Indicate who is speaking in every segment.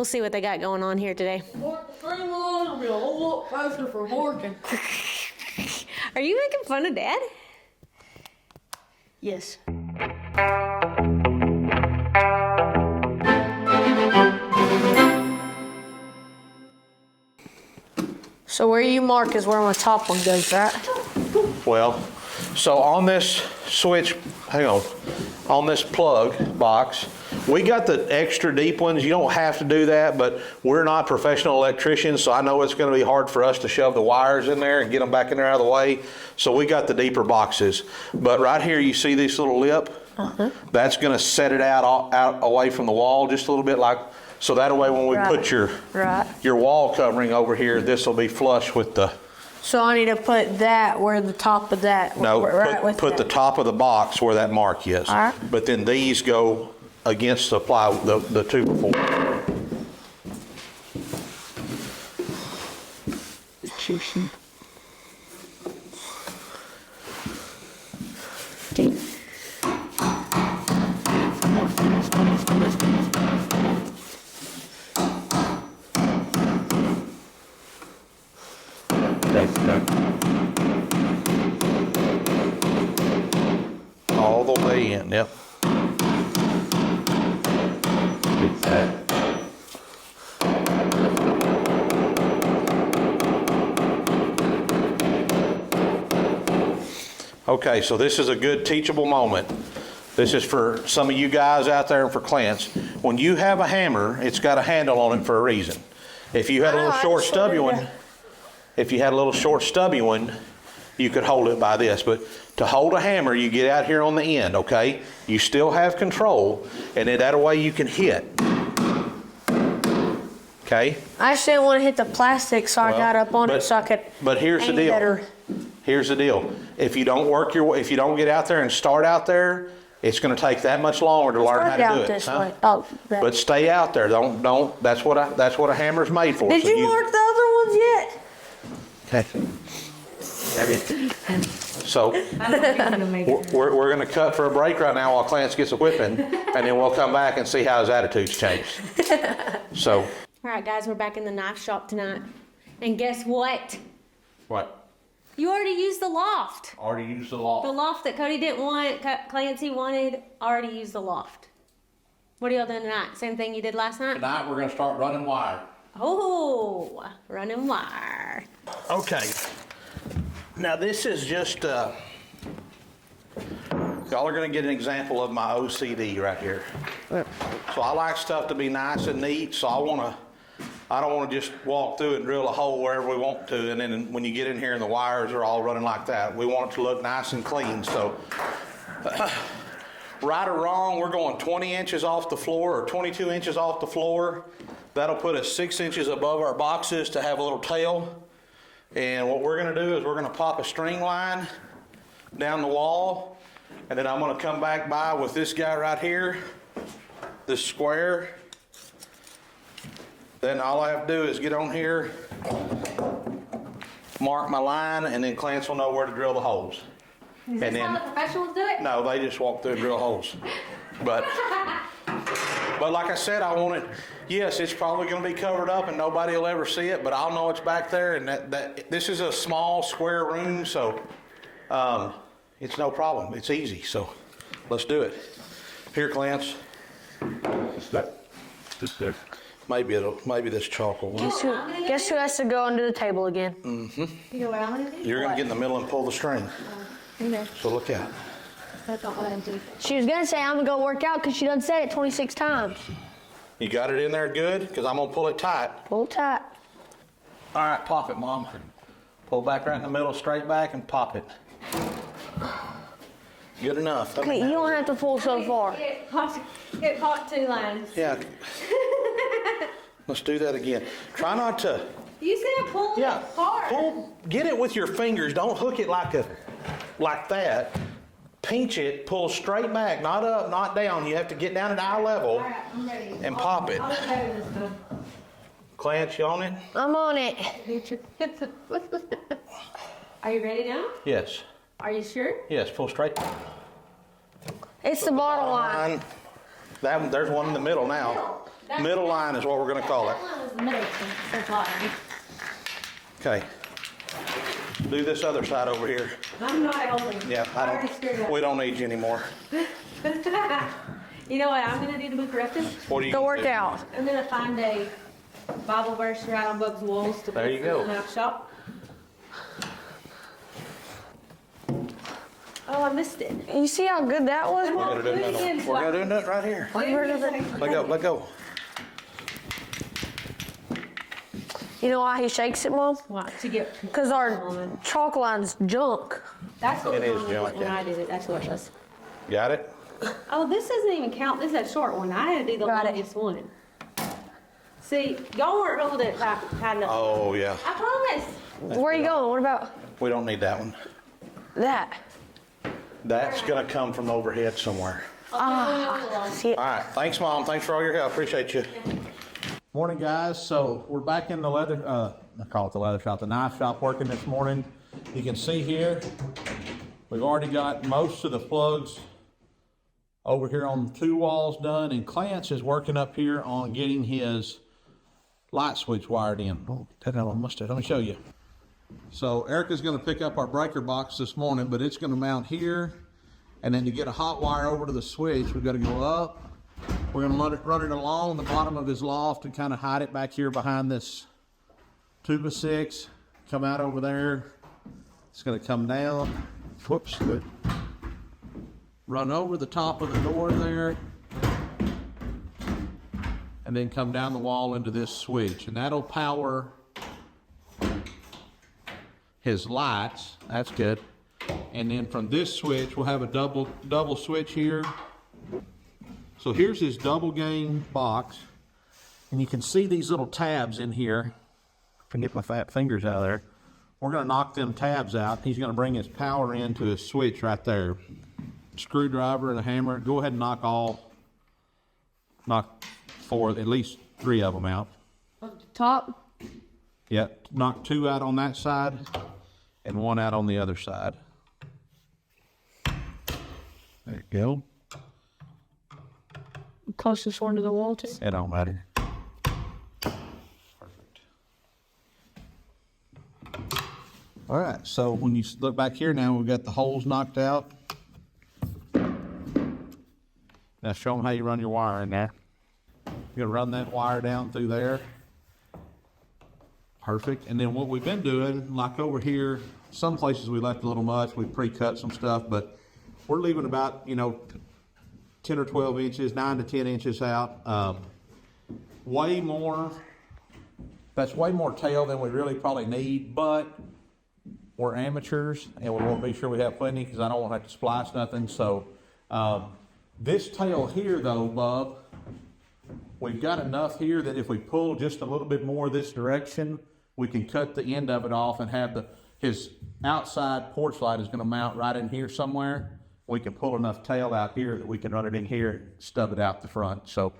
Speaker 1: We'll see what they got going on here today.
Speaker 2: Will be a whole lot faster for working.
Speaker 1: Are you making fun of Dad?
Speaker 2: Yes. So where you mark is where my top one goes, right?
Speaker 3: Well, so on this switch, hang on this plug box, we got the extra deep ones. You don't have to do that, but we're not professional electricians, so I know it's going to be hard for us to shove the wires in there and get them back in there out of the way. So we got the deeper boxes. But right here, you see this little lip? That's going to set it out away from the wall just a little bit, like so that way when we put your wall covering over here, this will be flush with the.
Speaker 2: So I need to put that where the top of that.
Speaker 3: No,
Speaker 2: right
Speaker 3: put the top of the box where that mark is.
Speaker 2: All right.
Speaker 3: But then these go against the ply, the two before.
Speaker 2: Juicy.
Speaker 3: All the way in, yep. Okay, so this is a good teachable moment. This is for some of you guys out there and for Clarence. When you have a hammer, it's got a handle on it for a reason. If you had a little short stubby one, you could hold it by this. But to hold a hammer, you get out here on the end, okay? You still have control, and then that way you can hit. Okay?
Speaker 2: I just didn't want to hit the plastic, so I got up on it so I could.
Speaker 3: But here's the deal.
Speaker 2: Better.
Speaker 3: Here's the deal. If you don't if you don't get out there and start out there, it's going to take that much longer to learn how to do it.
Speaker 2: This way.
Speaker 3: But stay out there. Don't. That's what a hammer's made for.
Speaker 2: Did you mark the other ones yet?
Speaker 3: Okay. So we're going to cut for a break right now while Clarence gets a whipping, and then we'll come back and see how his attitude's changed. So.
Speaker 1: All right, guys, we're back in the knife shop tonight. And guess what?
Speaker 3: What?
Speaker 1: You already used the loft.
Speaker 3: Already used the loft.
Speaker 1: The loft that Cody didn't want, Clancy wanted, already used the loft. What are y'all doing tonight? Same thing you did last night?
Speaker 3: Tonight we're going to start running wire.
Speaker 1: Oh, running wire.
Speaker 3: Okay. Now this is just, y'all are going to get an example of my OCD right here. So I like stuff to be nice and neat, so I don't want to just walk through and drill a hole wherever we want to, and then when you get in here and the wires are all running like that, we want it to look nice and clean. So, right or wrong, we're going 20 inches off the floor or 22 inches off the floor. That'll put us 6 inches above our boxes to have a little tail. And what we're going to do is we're going to pop a string line down the wall, and then I'm going to come back by with this guy right here, this square. Then all I have to do is get on here, mark my line, and then Clarence will know where to drill the holes.
Speaker 1: Is this how the professionals do it?
Speaker 3: No, they just walk through and drill holes. But like I said, I want it, yes, it's probably going to be covered up and nobody will ever see it, but I'll know it's back there, and that this is a small square room, so it's no problem. It's easy, so let's do it. Here, Clarence. Maybe this chalk will work.
Speaker 2: Guess who has to go under the table again?
Speaker 1: You know what I'm going to do?
Speaker 3: You're going to get in the middle and pull the string.
Speaker 1: Okay.
Speaker 3: So look out.
Speaker 1: That's not what I'm doing.
Speaker 2: She was going to say I'm going to go work out because she done said it 26 times.
Speaker 3: You got it in there good? Because I'm going to pull it tight.
Speaker 2: Pull tight.
Speaker 3: All right, pop it, Mom. Pull back right in the middle, straight back, and pop it. Good enough.
Speaker 2: Okay, you don't have to pull so far.
Speaker 1: It caught 2 lines.
Speaker 3: Yeah. Let's do that again. Try not to.
Speaker 1: You said pull it hard.
Speaker 3: Get it with your fingers. Don't hook it like that. Pinch it, pull straight back, not up, not down. You have to get down at eye level.
Speaker 1: All right, I'm ready.
Speaker 3: And pop it.
Speaker 1: I'll better this time.
Speaker 3: Clarence, you on it?
Speaker 2: I'm on it.
Speaker 1: Are you ready now?
Speaker 3: Yes.
Speaker 1: Are you sure?
Speaker 3: Yes, pull straight.
Speaker 2: It's the bottom line.
Speaker 3: There's one in the middle now. Middle line is what we're gonna call it.
Speaker 1: That line was the middle supply.
Speaker 3: Okay. Do this other side over here.
Speaker 1: I'm not helping.
Speaker 3: Yeah,
Speaker 1: I already screwed up.
Speaker 3: we don't need you anymore.
Speaker 1: You know what I'm gonna do to be corrected?
Speaker 3: What do you
Speaker 2: The
Speaker 3: do?
Speaker 2: workout.
Speaker 1: I'm gonna find a Bible verse right on Bub's walls to
Speaker 3: There
Speaker 1: put
Speaker 3: you go.
Speaker 1: in the shop. Oh, I missed it.
Speaker 2: You see how good that was?
Speaker 1: Come
Speaker 3: We're
Speaker 1: on,
Speaker 3: gonna
Speaker 1: do
Speaker 3: do
Speaker 1: it
Speaker 3: another
Speaker 1: again.
Speaker 3: one. We're gonna do another right here. Let go, let go.
Speaker 2: You know why he shakes it, Mom?
Speaker 1: What, to get,
Speaker 2: Because our chalk line's junk.
Speaker 1: that's what
Speaker 3: It
Speaker 1: was
Speaker 3: is
Speaker 1: on
Speaker 3: junk,
Speaker 1: when
Speaker 3: yeah.
Speaker 1: I did it, that's what it was.
Speaker 3: Got it?
Speaker 1: Oh, this doesn't even count, this is a short one, I had to do the
Speaker 2: Got it.
Speaker 1: longest one. See, y'all weren't holding it back high enough.
Speaker 3: Oh, yeah.
Speaker 1: I promise.
Speaker 2: Where are you going? What about
Speaker 3: We don't need that one.
Speaker 2: that?
Speaker 3: That's gonna come from overhead somewhere.
Speaker 2: See it?
Speaker 3: All right, thanks, Mom. Thanks for all your help. Appreciate you. Morning, guys. So we're back in the leather, I call it the leather shop, the knife shop working this morning. You can see here, we've already got most of the plugs over here on 2 walls done, and Clance is working up here on getting his light switch wired in. Oh, that almost let me show you. So Erica's gonna pick up our breaker box this morning, but it's gonna mount here, and then to get a hot wire over to the switch, we've gotta go up. We're gonna run it along the bottom of his loft and kind of hide it back here behind this 2x6. Come out over there. It's gonna come down. Whoops, good. Run over the top of the door there. And then come down the wall into this switch. And that'll power his lights. That's good. And then from this switch, we'll have a double switch here. So here's his double gain box, and you can see these little tabs in here. If I can get my fat fingers out of there, we're gonna knock them tabs out. He's gonna bring his power into his switch right there. Screwdriver and a hammer. Go ahead and knock 4, at least 3 of them out.
Speaker 2: Top.
Speaker 3: Yep, knock 2 out on that side and 1 out on the other side. There you go.
Speaker 2: Closest one to the wall, too.
Speaker 3: It don't matter. Perfect. All right, so when you look back here now, we've got the holes knocked out. Now show them how you run your wire in there. You're gonna run that wire down through there. Perfect. And then what we've been doing, like over here, some places we left a little much. We pre-cut some stuff, but we're leaving about, 10 or 12 inches, 9 to 10 inches out. Way more, that's way more tail than we really probably need, but we're amateurs and we want to be sure we have plenty because I don't want to have to splice nothing. So this tail here though, Bub, we've got enough here that if we pull just a little bit more this direction, we can cut the end of it off and have his outside porch light is going to mount right in here somewhere. We can pull enough tail out here that we can run it in here and stub it out the front. So,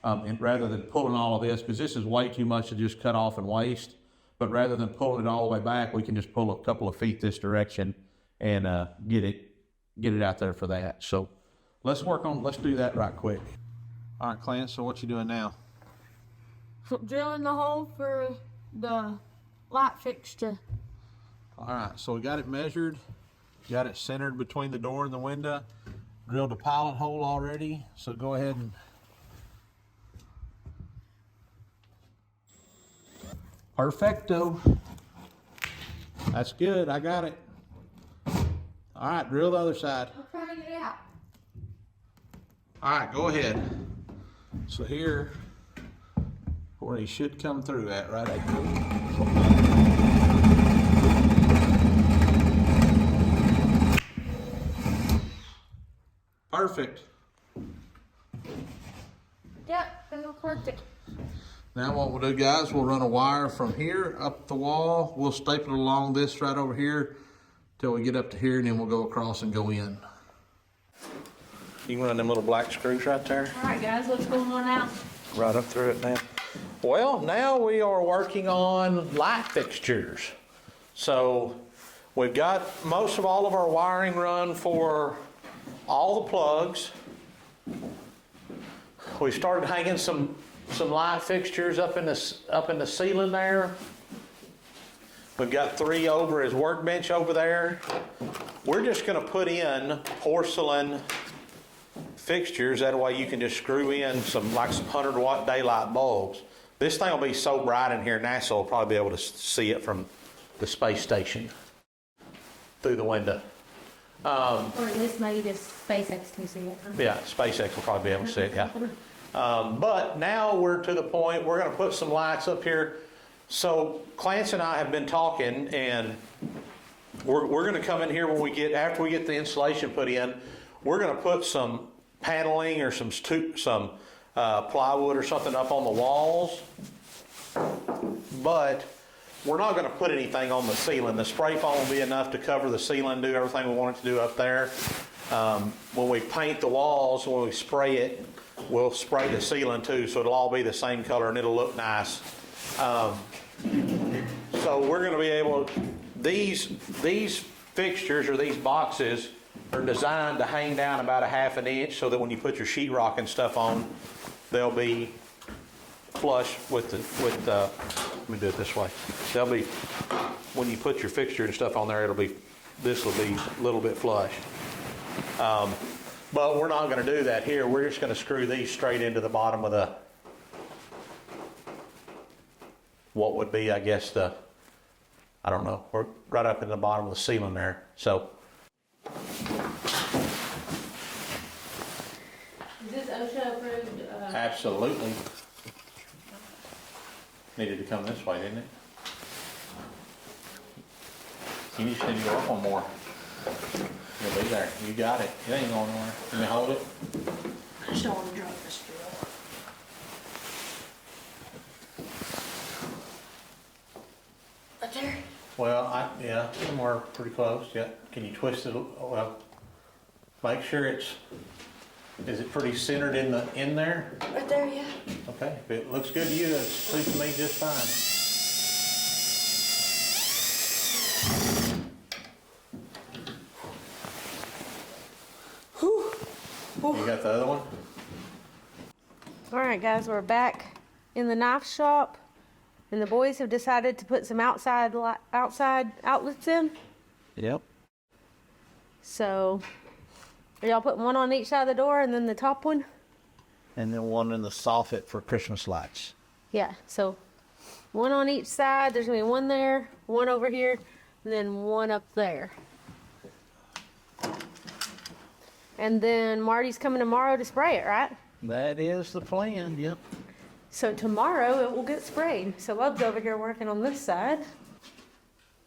Speaker 3: and rather than pulling all of this, because this is way too much to just cut off and waste, but rather than pulling it all the way back, we can just pull a couple of feet this direction and get it out there for that. So let's do that right quick. All right, Clint, so what you doing now?
Speaker 2: Drilling the hole for the light fixture.
Speaker 3: All right, so we got it measured. Got it centered between the door and the window. Drilled a pilot hole already, so go ahead and perfecto. That's good, I got it. All right, drill the other side.
Speaker 2: I'm trying to get it out.
Speaker 3: All right, go ahead. So here, where he should come through at, right at there. Perfect.
Speaker 2: Yep, it'll perfect.
Speaker 3: Now what we'll do, guys, we'll run a wire from here up the wall. We'll staple it along this right over here till we get up to here, and then we'll go across and go in. You can run them little black screws right there.
Speaker 1: All right, guys, what's going on now?
Speaker 3: Right up through it now. Well, now we are working on light fixtures. So we've got most of all of our wiring run for all the plugs. We started hanging some some light fixtures up in the ceiling there. We've got 3 over his workbench over there. We're just gonna put in porcelain fixtures. That way you can just screw in some 100-watt daylight bulbs. This thing will be so bright in here, NASA will probably be able to see it from the space station through the window.
Speaker 1: Or this maybe just SpaceX can see it.
Speaker 3: Yeah, SpaceX will probably be able to see it, yeah. But now we're to the point, we're gonna put some lights up here. So Clance and I have been talking, and we're gonna come in here after we get the insulation put in, we're gonna put some paneling or some plywood or something up on the walls. But we're not gonna put anything on the ceiling. The spray foam will be enough to cover the ceiling, do everything we want it to do up there. When we paint the walls, when we spray it, we'll spray the ceiling too, so it'll all be the same color and it'll look nice. So we're gonna be able, these fixtures or these boxes are designed to hang down about 1/2 inch so that when you put your sheetrock and stuff on, they'll be flush with let me do it this way. They'll be, when you put your fixture and stuff on there, this will be a little bit flush. But we're not gonna do that here. We're just gonna screw these straight into the bottom of what would be, I guess, I don't know, we're right up in the bottom of the ceiling there. So.
Speaker 1: Is this OSHA approved?
Speaker 3: Absolutely. Needed to come this way, didn't it? You just need to go up one more. You'll be there. You got it. It ain't going nowhere. Can you hold it?
Speaker 2: I just don't want to drop this drill. Right there?
Speaker 3: Well, yeah, somewhere pretty close. Yeah. Can you twist it? Well, make sure is it pretty centered in there?
Speaker 2: Right there, yeah.
Speaker 3: Okay. If it looks good to you, it suits me just fine. You got the other one?
Speaker 1: All right, guys, we're back in the knife shop, and the boys have decided to put some outside outlets in.
Speaker 4: Yep.
Speaker 1: So, are y'all putting one on each side of the door and then the top one?
Speaker 4: And then one in the soffit for Christmas lights.
Speaker 1: Yeah, so one on each side. There's gonna be one there, one over here, and then one up there. And then Marty's coming tomorrow to spray it, right?
Speaker 4: That is the plan, yep.
Speaker 1: So tomorrow it will get sprayed. So Love's over here working on this side.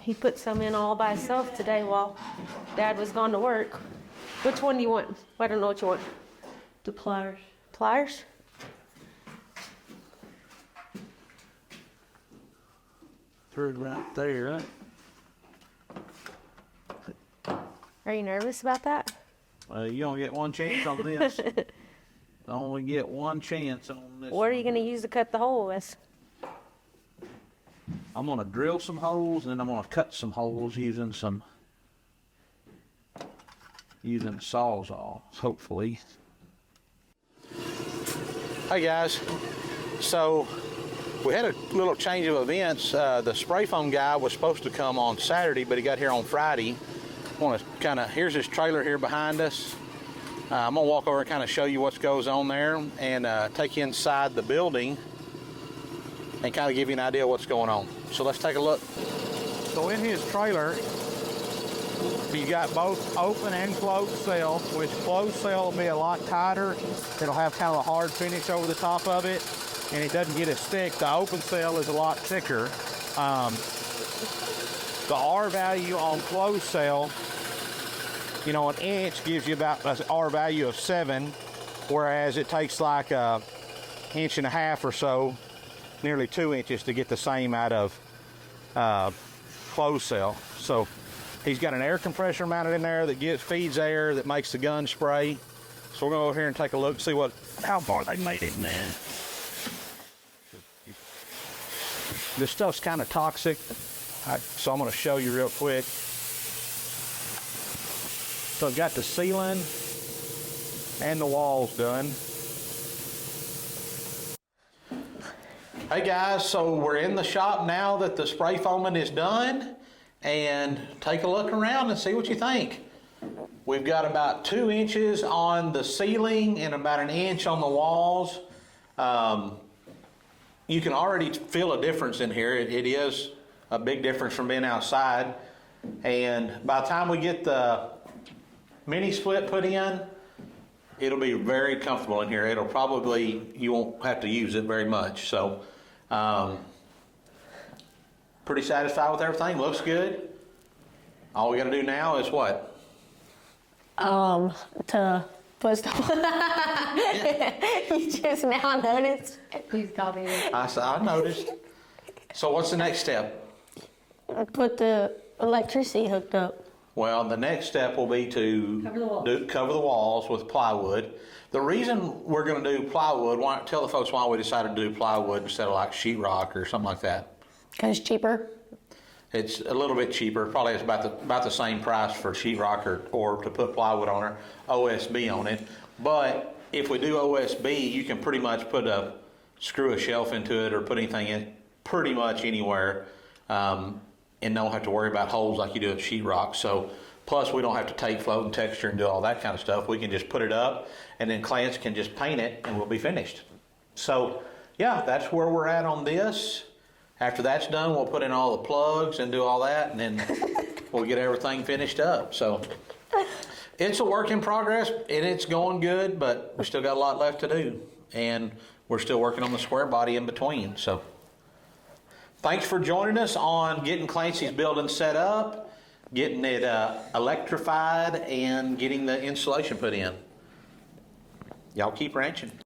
Speaker 1: He put some in all by himself today while Dad was gone to work. Which one do you want? I don't know what you want.
Speaker 2: The pliers.
Speaker 1: Pliers?
Speaker 4: Through right there, right?
Speaker 1: Are you nervous about that?
Speaker 4: You only get one chance on this. Only get one chance on this.
Speaker 1: What are you going to use to cut the hole with?
Speaker 4: I'm going to drill some holes, and then I'm going to cut some holes using Sawzall, hopefully.
Speaker 3: Hey guys, so we had a little change of events. The spray foam guy was supposed to come on Saturday, but he got here on Friday. Here's his trailer here behind us. I'm gonna walk over and kind of show you what goes on there and take you inside the building and kind of give you an idea of what's going on. So let's take a look.
Speaker 5: So in his trailer, you got both open and closed cell, which closed cell will be a lot tighter. It'll have kind of a hard finish over the top of it, and it doesn't get as thick. The open cell is a lot thicker. The R value on closed cell, an inch gives you about an R value of 7, whereas it takes like 1.5 inches or so, nearly 2 inches to get the same out of closed cell. So he's got an air compressor mounted in there that feeds air that makes the gun spray. So we're gonna go over here and take a look, see how far they made it in there. This stuff's kind of toxic, so I'm gonna show you real quick. So I've got the ceiling and the walls done.
Speaker 3: Hey guys, so we're in the shop now that the spray foaming is done, and take a look around and see what you think. We've got about 2 inches on the ceiling and about 1 inch on the walls. You can already feel a difference in here. It is a big difference from being outside. And by the time we get the mini split put in, it'll be very comfortable in here. It'll probably, you won't have to use it very much. So, pretty satisfied with everything. Looks good. All we got to do now is what?
Speaker 2: To put stuff. You just now noticed.
Speaker 1: He's got it.
Speaker 3: I noticed. So what's the next step?
Speaker 2: Put the electricity hooked up.
Speaker 3: Well, the next step will be to cover the walls with plywood. The reason we're going to do plywood, tell the folks why we decided to do plywood instead of like sheetrock or something like that.
Speaker 2: Because it's cheaper.
Speaker 3: It's a little bit cheaper. Probably it's about the same price for sheetrock or to put plywood on or OSB on it. But if we do OSB, you can pretty much screw a shelf into it or put anything in pretty much anywhere. And don't have to worry about holes like you do at sheetrock. So, plus we don't have to take float and texture and do all that kind of stuff. We can just put it up, and then clients can just paint it, and we'll be finished. So, yeah, that's where we're at on this. After that's done, we'll put in all the plugs and do all that, and then we'll get everything finished up. So, it's a work in progress, and it's going good, but we still got a lot left to do, and we're still working on the square body in between. So. Thanks for joining us on getting Clancy's building set up, getting it electrified, and getting the insulation put in. Y'all keep ranching.